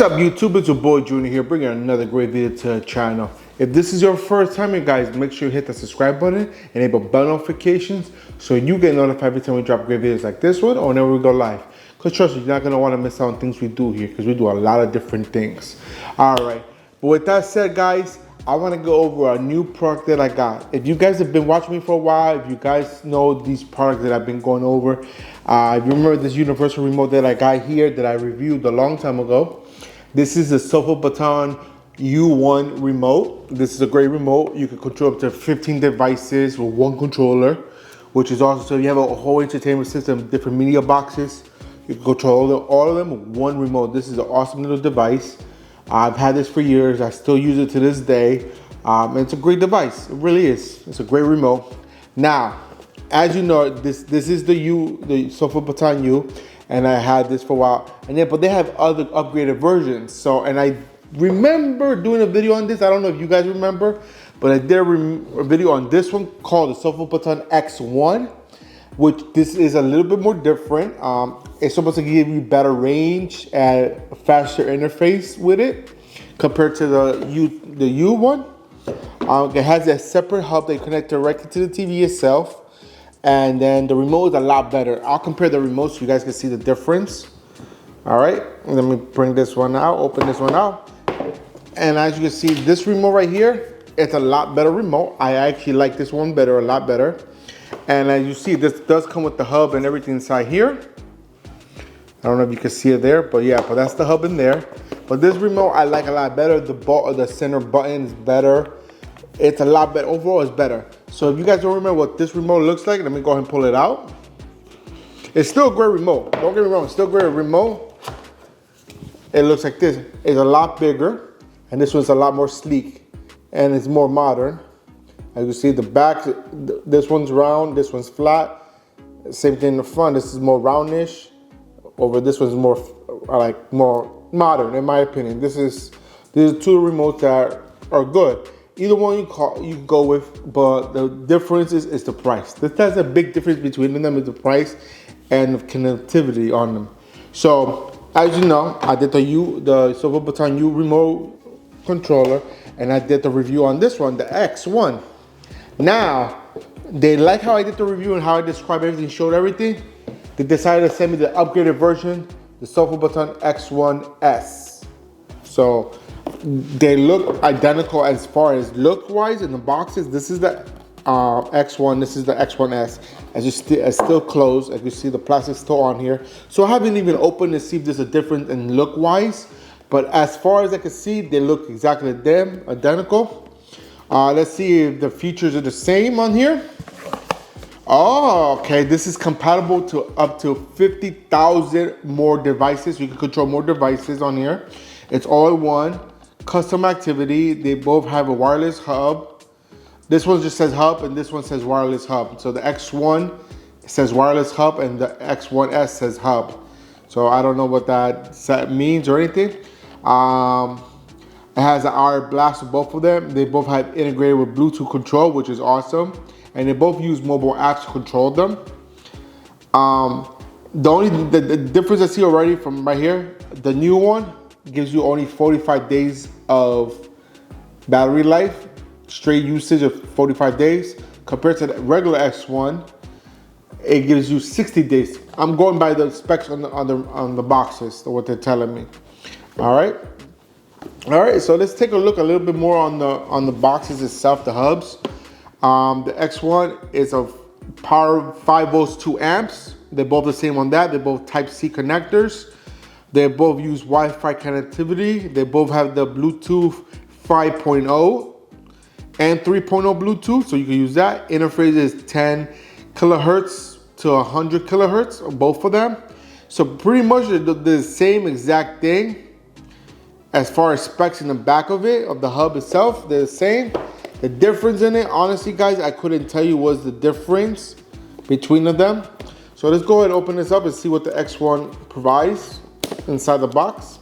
up YouTube, it's your boy Junior here, bringing another great video to the channel. If this is your first time here guys, make sure you hit the subscribe button, enable bell notifications so you get notified every time we drop great videos like this one or whenever we go live. Because trust me, you're not going to want to miss out on things we do here because we do a lot of different things. Alright, but with that said guys, I want to go over a new product that I got. If you guys have been watching me for a while, if you guys know these products that I've been going over, if you remember this universal remote that I got here that I reviewed a long time ago, this is the Sofabaton U1 remote. This is a great remote. You can control up to 15 devices with one controller, which is awesome. So you have a whole entertainment system, different media boxes. You can control all of them with one remote. This is an awesome little device. I've had this for years. I still use it to this day. It's a great device. It really is. It's a great remote. Now, as you know, this is the Sofabaton U, and I had this for a while. But they have other upgraded versions. So, and I remember doing a video on this. I don't know if you guys remember, but I did a video on this one called the Sofabaton X1, which this is a little bit more different. It's supposed to give you better range and a faster interface with it compared to the U one. It has a separate hub that you connect directly to the TV itself. And then the remote is a lot better. I'll compare the remotes so you guys can see the difference. All right, let me bring this one out, open this one out. And as you can see, this remote right here, it's a lot better remote. I actually like this one better, a lot better. And as you see, this does come with the hub and everything inside here. I don't know if you can see it there, but yeah, but that's the hub in there. But this remote I like a lot better. The center button is better. It's a lot better. Overall, it's better. So if you guys don't remember what this remote looks like, let me go ahead and pull it out. It's still a great remote. Don't get me wrong, it's still a great remote. It looks like this. It's a lot bigger, and this one's a lot more sleek, and it's more modern. As you see, the back, this one's round, this one's flat. Same thing in the front. This is more roundish. Over this one's more more modern, in my opinion. These are two remotes that are good. Either one you can go with, but the difference is the price. That's a big difference between them, is the price and the connectivity on them. So as you know, I did the Sofabaton U remote controller, and I did the review on this one, the X1. Now, they like how I did the review and how I described everything, showed everything. They decided to send me the upgraded version, the Sofabaton X1S. So they look identical as far as look-wise in the boxes. This is the X1, this is the X1S. It's still closed. As you see, the plastic's still on here. So I haven't even opened to see if there's a difference in look-wise. But as far as I can see, they look exactly identical. Let's see if the features are the same on here. Oh, okay. This is compatible to up to 50,000 more devices. You can control more devices on here. It's all-in-one. Custom activity. They both have a wireless hub. This one just says hub, and this one says wireless hub. So the X1 says wireless hub, and the X1S says hub. So I don't know what that means or anything. It has an RF blast for both of them. They both have integrated with Bluetooth control, which is awesome. And they both use mobile apps to control them. The difference I see already from right here, the new one gives you only 45 days of battery life, straight usage of 45 days. Compared to the regular X1, it gives you 60 days. I'm going by the specs on the boxes, what they're telling me. All right, so let's take a look a little bit more on the boxes itself, the hubs. The X1 is a power 5 volts 2 amps. They're both the same on that. They're both Type-C connectors. They both use Wi-Fi connectivity. They both have the Bluetooth 5.0 and 3.0 Bluetooth, so you can use that. Interface is 10 kilohertz to 100 kilohertz, both of them. So pretty much the same exact thing as far as specs in the back of it, of the hub itself. They're the same. The difference in it, honestly guys, I couldn't tell you what's the difference between them. So let's go ahead and open this up and see what the X1 provides inside the box.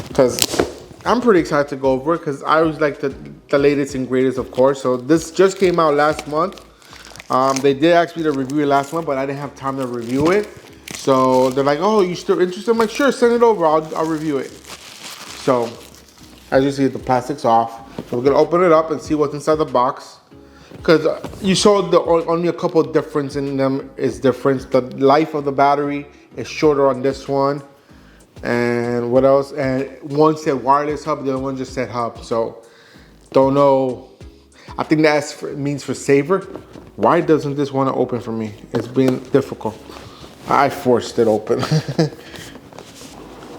Because I'm pretty excited to go over it, because I always like the latest and greatest, of course. So this just came out last month. They did ask me to review it last month, but I didn't have time to review it. So they're like, oh, you still interested? I'm like, sure, send it over, I'll review it. So, as you see, the plastic's off. So we're gonna open it up and see what's inside the box. Because you saw only a couple of difference in them is different. The life of the battery is shorter on this one. And what else? And one said wireless hub, the other one just said hub. So, don't know. I think that means for saver. Why doesn't this want to open for me? It's been difficult. I forced it open.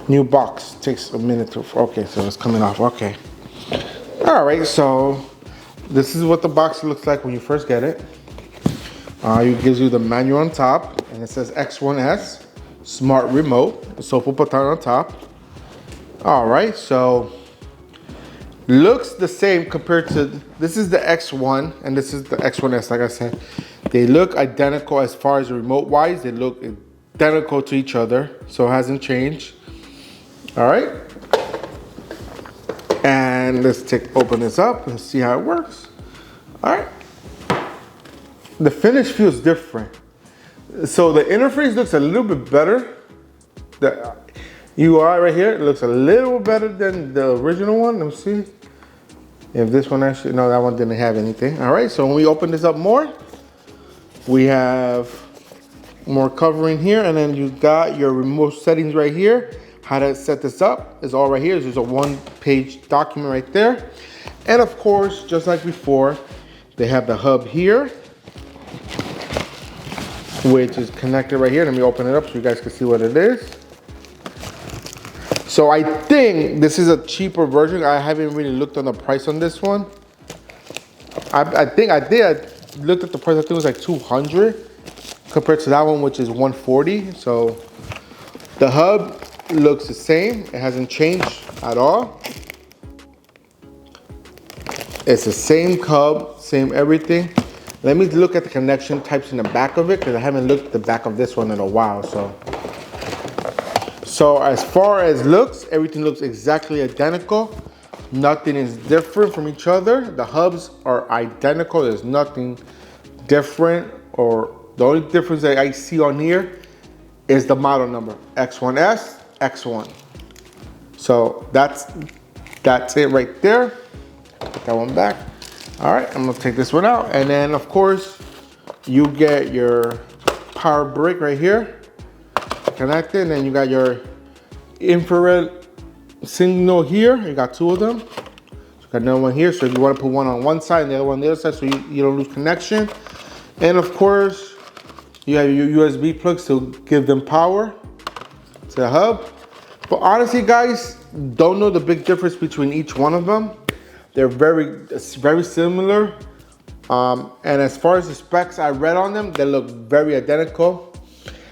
New box takes a minute to, okay, so it's coming off, okay. All right, so this is what the box looks like when you first get it. It gives you the manual on top, and it says X1S, smart remote, Sofabaton on top. All right, so looks the same compared to, this is the X1 and this is the X1S, like I said. They look identical as far as remote wise. They look identical to each other, so it hasn't changed. All right. And let's open this up and see how it works. All right. The finish feels different. So the interface looks a little bit better. The UI right here, it looks a little better than the original one. Let me see if this one actually, no, that one didn't have anything. All right, so when we open this up more, we have more covering here, and then you got your remote settings right here. How to set this up is all right here. There's a one-page document right there. And of course, just like before, they have the hub here, which is connected right here. Let me open it up so you guys can see what it is. So I think this is a cheaper version. I haven't really looked on the price on this one. I think I did. I looked at the price. I think it was like 200 compared to that one, which is 140. So the hub looks the same. It hasn't changed at all. It's the same hub, same everything. Let me look at the connection types in the back of it, because I haven't looked at the back of this one in a while. So as far as looks, everything looks exactly identical. Nothing is different from each other. The hubs are identical. There's nothing different, or the only difference that I see on here is the model number, X1S, X1. So that's it right there. Put that one back. All right, I'm gonna take this one out. And then of course, you get your power brick right here, connected, and then you got your infrared signal here. You got two of them. So you got another one here. So if you wanna put one on one side and the other one on the other side, so you don't lose connection. And of course, you have your USB plugs to give them power to the hub. But honestly, guys, don't know the big difference between each one of them. They're very similar. And as far as the specs I read on them, they look very identical.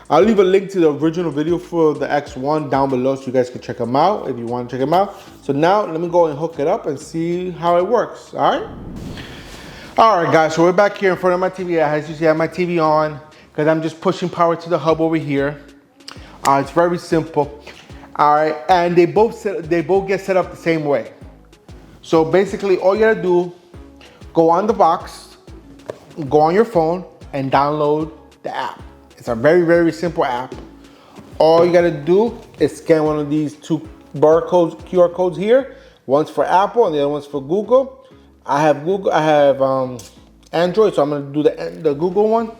I'll leave a link to the original video for the X1 down below so you guys can check them out if you want to check them out. So now let me go and hook it up and see how it works, all right? All right, guys, so we're back here in front of my TV. As you see, I have my TV on because I'm just pushing power to the hub over here. It's very simple. All right, and they both get set up the same way. So basically, all you gotta do, go on the box, go on your phone, and download the app. It's a very simple app. All you gotta do is scan one of these two barcodes, QR codes here. One's for Apple and the other one's for Google. I have Android, so I'm gonna do the Google one.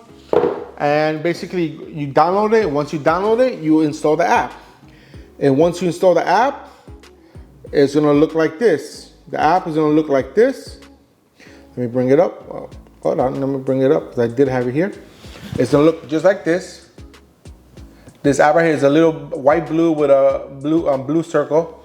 And basically, you download it. Once you download it, you install the app. And once you install the app, it's gonna look like this. The app is gonna look like this. Let me bring it up. Oh, hold on, let me bring it up because I did have it here. It's gonna look just like this. This app right here is a little white blue with a blue circle.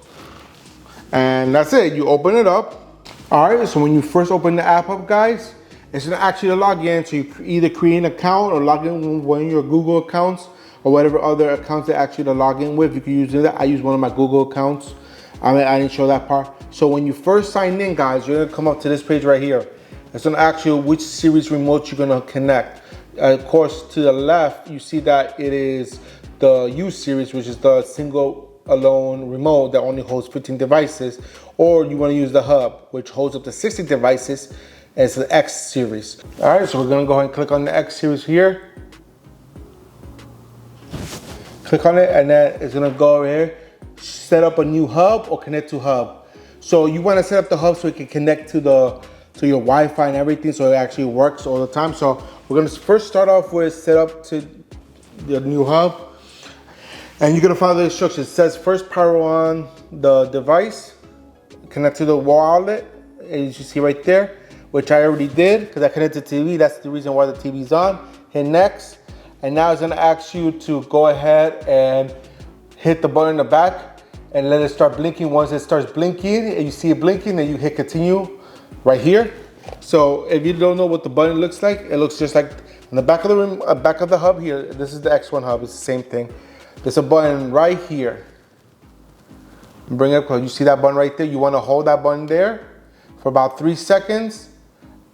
And that's it, you open it up. All right, so when you first open the app up, guys, it's gonna ask you to log in. So you either create an account or log in with one of your Google accounts or whatever other accounts they ask you to log in with. You can use that. I use one of my Google accounts. I didn't show that part. So when you first sign in, guys, you're gonna come up to this page right here. It's gonna ask you which series remote you're gonna connect. Of course, to the left, you see that it is the U series, which is the single alone remote that only holds 15 devices, or you wanna use the hub, which holds up to 60 devices, and it's the X series. All right, so we're gonna go ahead and click on the X series here. Click on it, and then it's gonna go over here, set up a new hub or connect to hub. So you wanna set up the hub so it can connect to your Wi-Fi and everything, so it actually works all the time. So we're gonna first start off with set up to the new hub. And you're gonna follow the instructions. It says first power on the device, connect to the wall outlet, as you see right there, which I already did because I connected to the TV. That's the reason why the TV's on. Hit next. And now it's gonna ask you to go ahead and hit the button in the back and let it start blinking. Once it starts blinking and you see it blinking, then you hit continue right here. So if you don't know what the button looks like, it looks just like on the back of the back of the hub here. This is the X1 hub, it's the same thing. There's a button right here. Bring it up close. You see that button right there? You wanna hold that button there for about 3 seconds.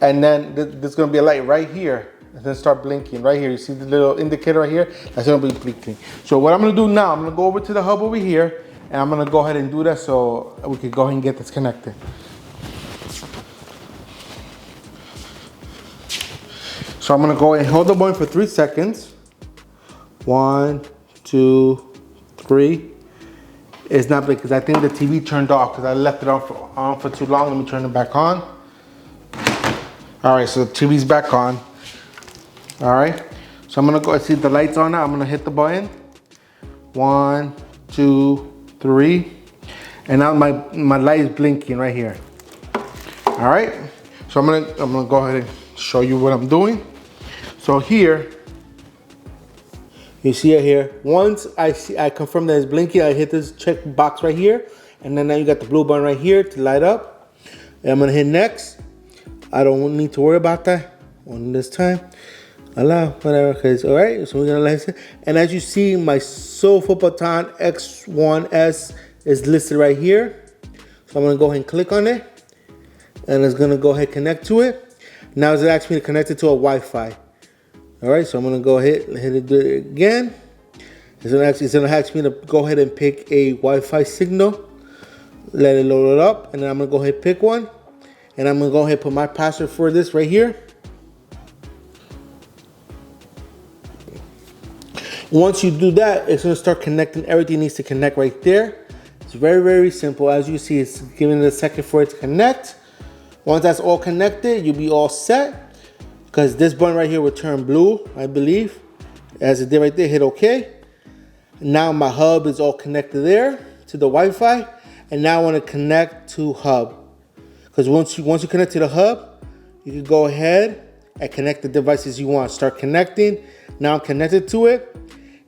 And then there's gonna be a light right here. And then start blinking right here. You see the little indicator right here? That's gonna be blinking. So what I'm gonna do now, I'm gonna go over to the hub over here and I'm gonna go ahead and do that so we can go ahead and get this connected. So I'm gonna go ahead and hold the button for 3 seconds. 1, 2, 3. It's not because I think the TV turned off because I left it on for too long. Let me turn it back on. All right, so the TV's back on. All right, so I'm gonna go see the lights on now. I'm gonna hit the button. 1, 2, 3. And now my light is blinking right here. All right, so I'm gonna go ahead and show you what I'm doing. So here, you see it here. Once I confirm that it's blinking, I hit this check box right here. And then now you got the blue button right here to light up. And I'm gonna hit next. I don't need to worry about that on this time. Allow, whatever, cause all right, so we're gonna light it. And as you see, my Sofabaton X1S is listed right here. So I'm gonna go ahead and click on it. And it's gonna go ahead and connect to it. Now it's asking me to connect it to a Wi-Fi. All right, so I'm gonna go ahead and hit it again. It's gonna ask me to go ahead and pick a Wi-Fi signal. Let it load it up, and then I'm gonna go ahead and pick one. And I'm gonna go ahead and put my password for this right here. Once you do that, it's gonna start connecting. Everything needs to connect right there. It's very, very simple. As you see, it's giving it a second for it to connect. Once that's all connected, you'll be all set. Because this button right here will turn blue, I believe. As it did right there, hit OK. Now my hub is all connected there to the Wi-Fi. And now I want to connect to hub. Because once you connect to the hub, you can go ahead and connect the devices you want. Start connecting. Now I'm connected to it.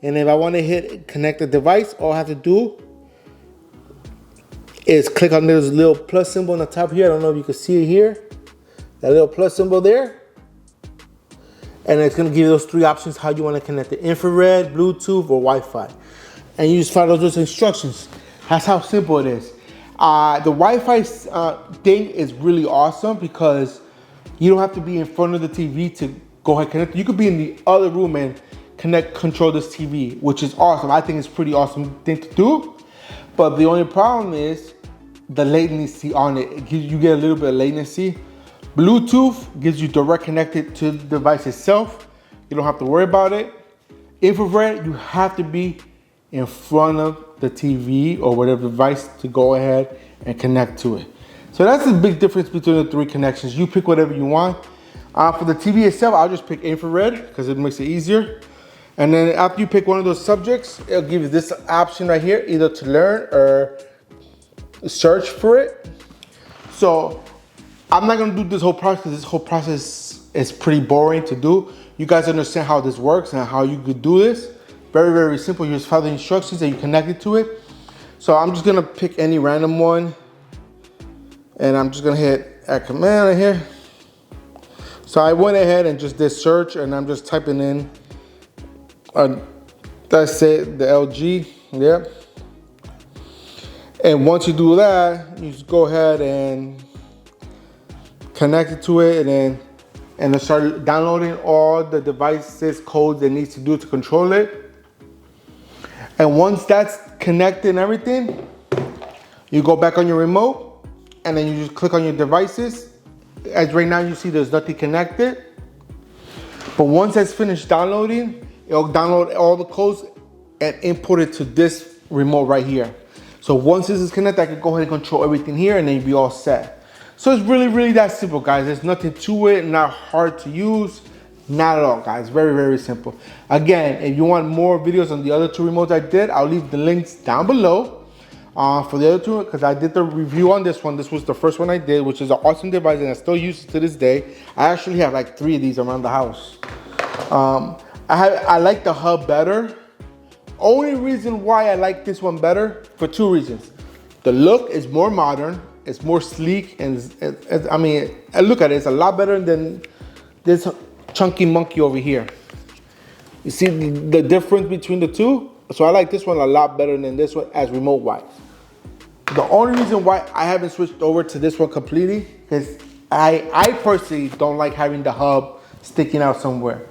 And if I want to hit connect the device, all I have to do is click on this little plus symbol on the top here. I don't know if you can see it here. That little plus symbol there. And it's going to give you those 3 options how you want to connect it: infrared, Bluetooth, or Wi-Fi. And you just follow those instructions. That's how simple it is. The Wi-Fi thing is really awesome because you don't have to be in front of the TV to go ahead and connect. You could be in the other room and control this TV, which is awesome. I think it's a pretty awesome thing to do. But the only problem is the latency on it. You get a little bit of latency. Bluetooth gives you direct connected to the device itself. You don't have to worry about it. Infrared, you have to be in front of the TV or whatever device to go ahead and connect to it. So that's the big difference between the 3 connections. You pick whatever you want. For the TV itself, I'll just pick infrared because it makes it easier. And then after you pick one of those subjects, it'll give you this option right here, either to learn or search for it. So I'm not gonna do this whole process because this whole process is pretty boring to do. You guys understand how this works and how you could do this. Very, very simple. You just follow the instructions and you connect it to it. So I'm just gonna pick any random one and I'm just gonna hit add command right here. So I went ahead and just did search and I'm just typing in, that's it, the LG, yep. And once you do that, you just go ahead and connect it to it and then start downloading all the devices codes it needs to do to control it. And once that's connected and everything, you go back on your remote and then you just click on your devices. As right now you see there's nothing connected. But once that's finished downloading, it'll download all the codes and import it to this remote right here. So once this is connected, I can go ahead and control everything here and then you'll be all set. So it's really, really that simple, guys. There's nothing to it, not hard to use. Not at all, guys. Very, very simple. Again, if you want more videos on the other two remotes I did, I'll leave the links down below for the other two, because I did the review on this one. This was the first one I did, which is an awesome device, and I still use it to this day. I actually have like 3 of these around the house. I like the hub better. Only reason why I like this one better, for 2 reasons. The look is more modern, it's more sleek, and I mean, look at it, it's a lot better than this chunky monkey over here. You see the difference between the two? So I like this one a lot better than this one as remote wise. The only reason why I haven't switched over to this one completely is I personally don't like having the hub sticking out somewhere.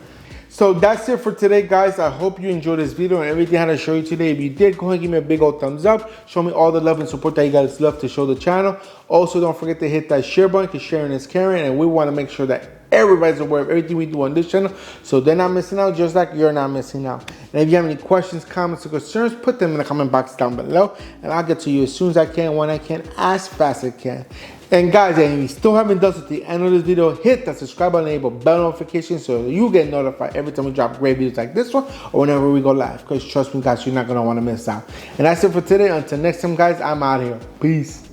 So that's it for today, guys. I hope you enjoyed this video and everything I had to show you today. If you did, go ahead and give me a big old thumbs up. Show me all the love and support that you guys love to show the channel. Also, don't forget to hit that share button, because sharing is caring, and we want to make sure that everybody's aware of everything we do on this channel, so they're not missing out, just like you're not missing out. And if you have any questions, comments, or concerns, put them in the comment box down below, and I'll get to you as soon as I can, when I can, as fast as I can. And guys, if you still haven't done so at the end of this video, hit that subscribe button and enable bell notifications so you get notified every time we drop great videos like this one or whenever we go live. Because trust me, guys, you're not going to want to miss out. And that's it for today. Until next time, guys, I'm out here. Peace.